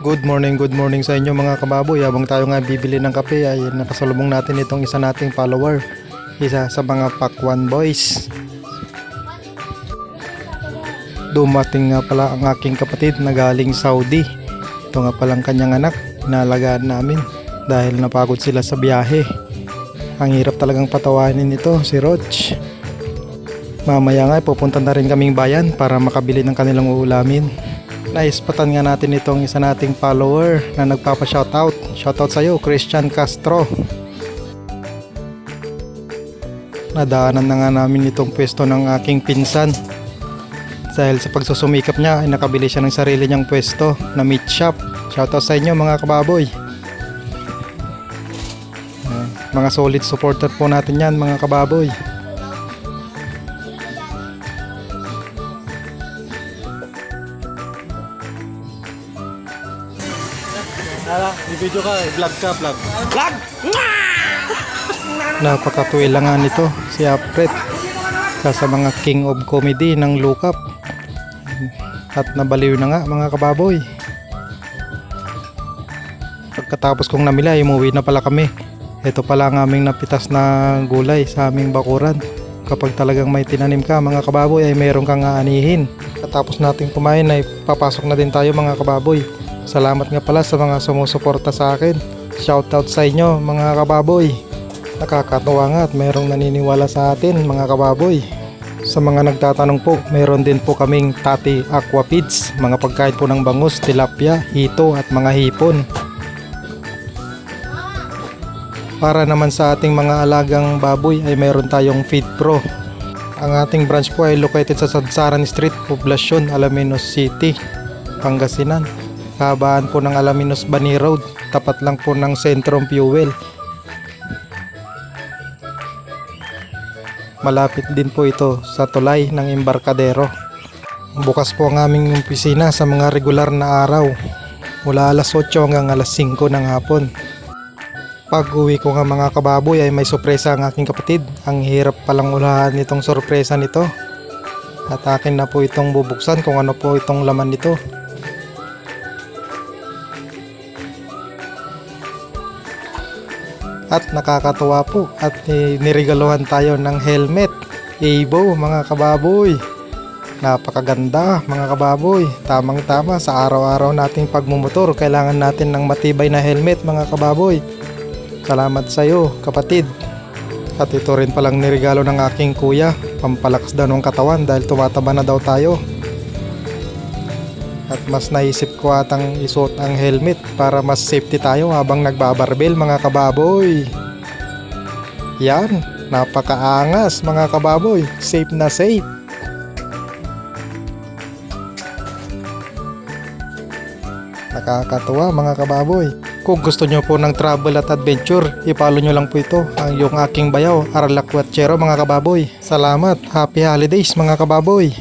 Good morning sa inyo mga kababoy. Habang tayo nga bibili ng kape ay nakasalubong natin itong isa nating follower. Isa sa mga Pakwan boys. Dumating nga pala ang aking kapatid na galing Saudi. Ito nga palang kanyang anak, inalagaan namin dahil napagod sila sa biyahe. Ang hirap talagang patawanin nito, si Roch. Mamaya nga pupunta na rin kaming bayan para makabili ng kanilang uulamin. Naispatan nga natin itong isa nating follower na nagpapa-shoutout. Shoutout sa'yo, Christian Castro. Nadaanan na nga namin itong pwesto ng aking pinsan. Dahil sa pagsusumikap niya ay nakabili siya ng sarili niyang pwesto na meat shop. Shoutout sa inyo mga kababoy. Mga solid supporter po natin yan mga kababoy. I-video ka, vlog ka, vlog. Vlog! Napakatuwi lang nga nito, si Apret. Sa mga king of comedy ng Look Up. At nabaliw na nga mga kababoy. Pagkatapos kong namili ay umuwi na pala kami. Ito pala ang aming napitas na gulay sa aming bakuran. Kapag talagang may tinanim ka mga kababoy ay mayroon kang aanihin. Katapos natin kumain ay papasok na din tayo mga kababoy. Salamat nga pala sa mga sumusuporta sa akin. Shoutout sa inyo mga kababoy. Nakakatuwa nga at mayroong naniniwala sa atin mga kababoy. Sa mga nagtatanong po, mayroon din po kaming Tati Aqua Feeds. Mga pagkain po ng bangus, tilapia, hito at mga hipon. Para naman sa ating mga alagang baboy ay mayroon tayong Feed Pro. Ang ating branch po ay located sa Sadsaran Street, Poblacion, Alaminos City, Pangasinan. Kahabaan po ng Alaminos Bani Road, tapat lang po ng Centrum Fuel. Malapit din po ito sa tulay ng Embarcadero. Bukas po ang aming opisina sa mga regular na araw, mula alas 8 hanggang alas 5 ng hapon. Pag uwi ko nga mga kababoy ay may sorpresa ang aking kapatid. Ang hirap palang ulahan itong sorpresa nito. At akin na po itong bubuksan kung ano po itong laman nito. At nakakatuwa po at niregaluhan tayo ng helmet Evo mga kababoy. Napakaganda mga kababoy. Tamang tama sa araw-araw nating pagmumotor. Kailangan natin ng matibay na helmet mga kababoy. Salamat sa iyo kapatid. At ito rin palang niregalo ng aking kuya. Pampalakas daw ng katawan dahil tumataba na daw tayo. At mas naisip ko atang isuot ang helmet para mas safety tayo habang nagbabarbel mga kababoy. Yan, napakaangas mga kababoy. Safe na safe. Nakakatuwa mga kababoy. Kung gusto nyo po ng travel at adventure, i-follow nyo lang po ito, ang yung aking bayaw, Arlac Watchero mga kababoy. Salamat, happy holidays mga kababoy.